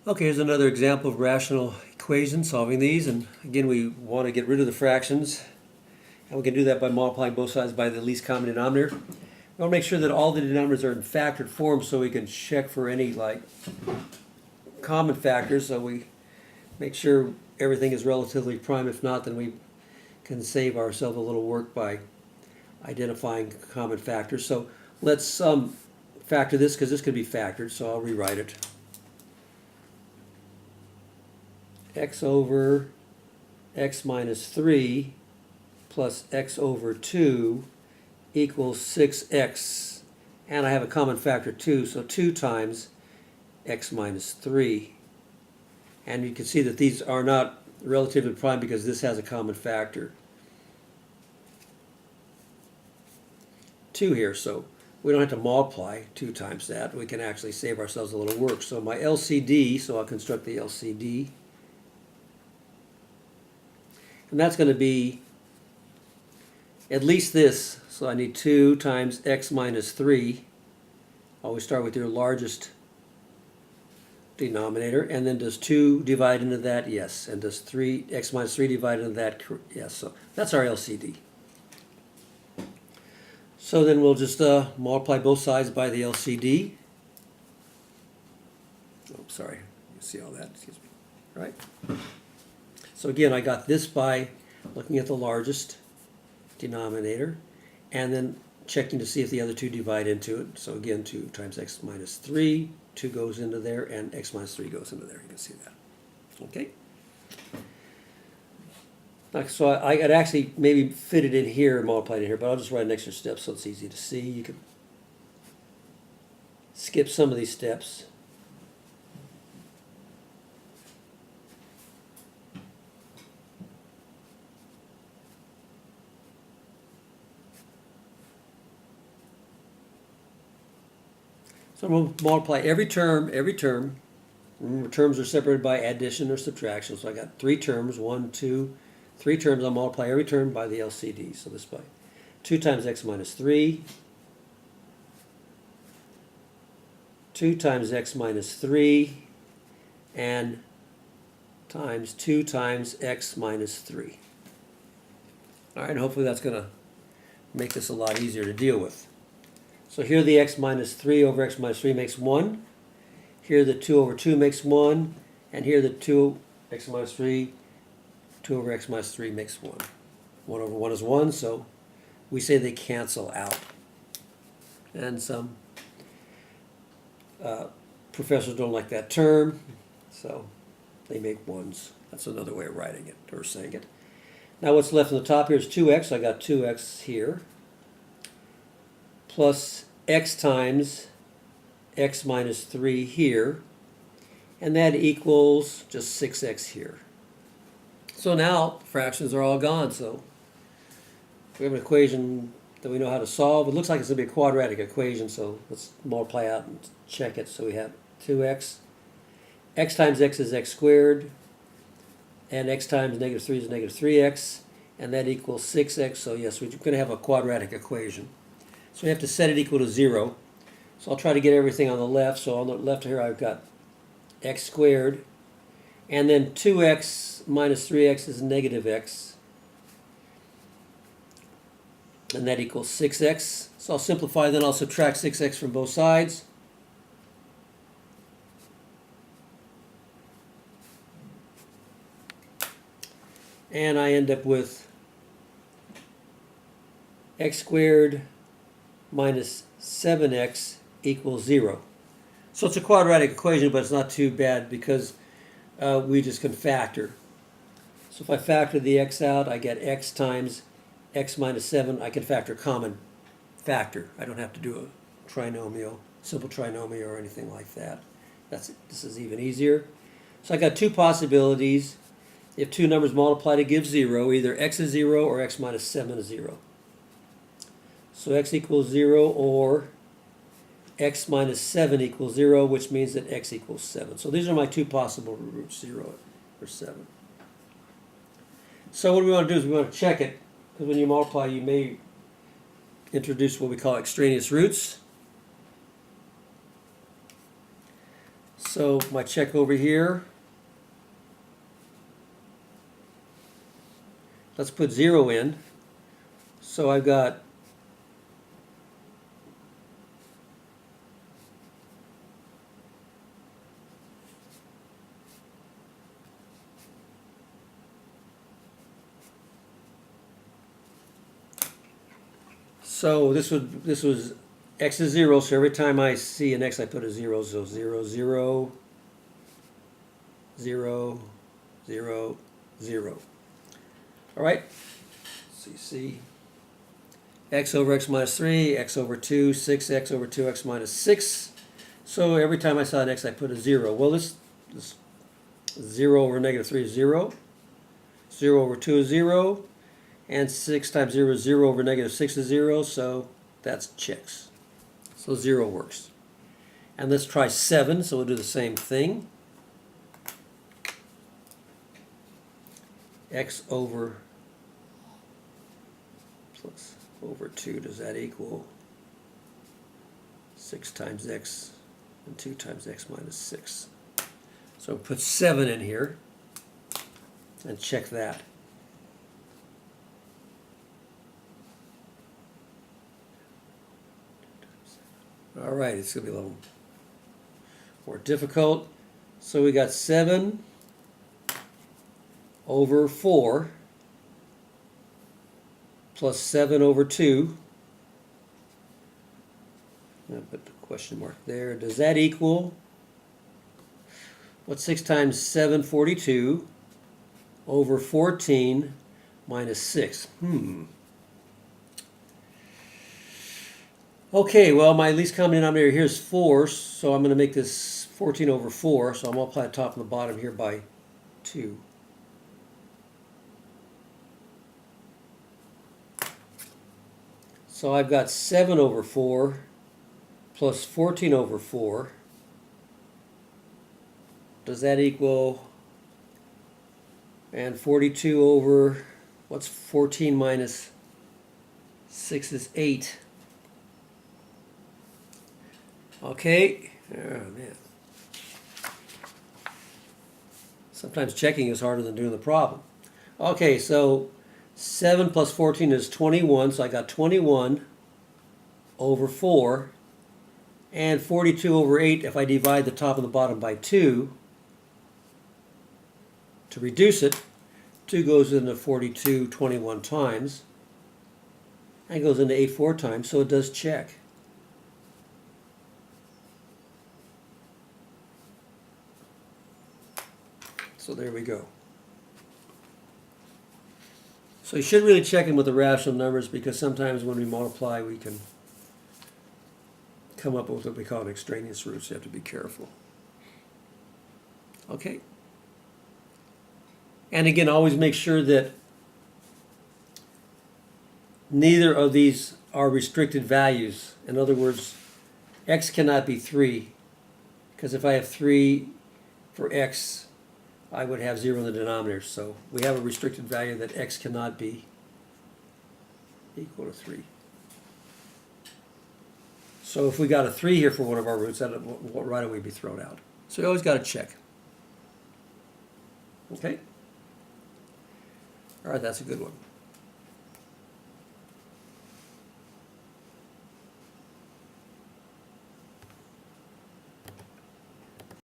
Okay, here's another example of rational equation, solving these, and again we want to get rid of the fractions, and we can do that by multiplying both sides by the least common denominator. We want to make sure that all the denominators are in factored form so we can check for any common factors, so we make sure everything is relatively prime. If not, then we can save ourselves a little work by identifying common factors. So let's factor this, because this could be factored, so I'll rewrite it. X over x minus 3 plus x over 2 equals 6x. And I have a common factor 2, so 2 times x minus 3. And you can see that these are not relatively prime because this has a common factor 2 here, so we don't have to multiply 2 times that. We can actually save ourselves a little work. So my LCD, so I'll construct the LCD. And that's going to be at least this. So I need 2 times x minus 3. Always start with your largest denominator. And then does 2 divide into that? Yes. And does x minus 3 divide into that? Yes. So that's our LCD. So then we'll just multiply both sides by the LCD. Oh, sorry. You see all that? Excuse me. All right. So again, I got this by looking at the largest denominator and then checking to see if the other two divide into it. So again, 2 times x minus 3, 2 goes into there, and x minus 3 goes into there. You can see that. Okay? So I could actually maybe fit it in here and multiply it in here, but I'll just write an extra step so it's easy to see. You can skip some of these steps. So I'm going to multiply every term. Remember, terms are separated by addition or subtraction. So I got 3 terms, 1, 2, 3 terms. I'll multiply every term by the LCD. So this by 2 times x minus 3, 2 times x minus 3, and times 2 times x minus 3. All right, and hopefully that's going to make this a lot easier to deal with. So here the x minus 3 over x minus 3 makes 1. Here the 2 over 2 makes 1. And here the 2 x minus 3, 2 over x minus 3 makes 1. 1 over 1 is 1, so we say they cancel out. And some professors don't like that term, so they make 1s. That's another way of writing it, or saying it. Now what's left on the top here is 2x. I got 2x here, plus x times x minus 3 here, and that equals just 6x here. So now fractions are all gone, so we have an equation that we know how to solve. It looks like it's going to be a quadratic equation, so let's multiply out and check it. So we have 2x. X times x is x squared, and x times negative 3 is negative 3x, and that equals 6x. So yes, we're going to have a quadratic equation. So we have to set it equal to 0. So I'll try to get everything on the left. So on the left here I've got x squared, and then 2x minus 3x is negative x, and that equals 6x. So I'll simplify, then I'll subtract 6x from both sides. And I end up with x squared minus 7x equals 0. So it's a quadratic equation, but it's not too bad because we just can factor. So if I factor the x out, I get x times x minus 7. I can factor common factor. I don't have to do a trinomial, simple trinomial or anything like that. This is even easier. So I got 2 possibilities. If 2 numbers multiply to give 0, either x is 0 or x minus 7 is 0. So x equals 0 or x minus 7 equals 0, which means that x equals 7. So these are my 2 possible roots, 0 or 7. So what we want to do is we want to check it, because when you multiply you may introduce what we call extraneous roots. So my check over here, let's put 0 in. So I've got so this was x is 0, so every time I see an x I put a 0, so 0, 0, 0, 0, 0. All right, so you see x over x minus 3, x over 2, 6x over 2x minus 6. So every time I saw an x I put a 0. Well, this 0 over negative 3 is 0, 0 over 2 is 0, and 6 times 0 is 0 over negative 6 is 0, so that's checks. So 0 works. And let's try 7, so we'll do the same thing. X over plus over 2, does that equal 6 times x and 2 times x minus 6? So put 7 in here and check that. All right, it's going to be a little more difficult. So we got 7 over 4 plus 7 over 2. I'll put the question mark there. Does that equal, what's 6 times 7? 42 over 14 minus 6. Okay, well, my least common denominator here is 4, so I'm going to make this 14 over 4, so I'll multiply the top and the bottom here by 2. So I've got 7 over 4 plus 14 over 4. Does that equal, and 42 over, what's 14 minus 6 is 8. Okay, oh man. Sometimes checking is harder than doing the problem. Okay, so 7 plus 14 is 21, so I got 21 over 4, and 42 over 8, if I divide the top and the bottom by 2, to reduce it, 2 goes into 42 21 times, and goes into 8 4 times, so it does check. So there we go. So you should really check in with the rational numbers, because sometimes when we multiply we can come up with what we call an extraneous root, so you have to be careful. Okay. And again, always make sure that neither of these are restricted values. In other words, x cannot be 3, because if I have 3 for x, I would have 0 in the denominator. So we have a restricted value that x cannot be equal to 3. So if we got a 3 here for one of our roots, that right away be thrown out. So you always got to check. Okay? All right, that's a good one.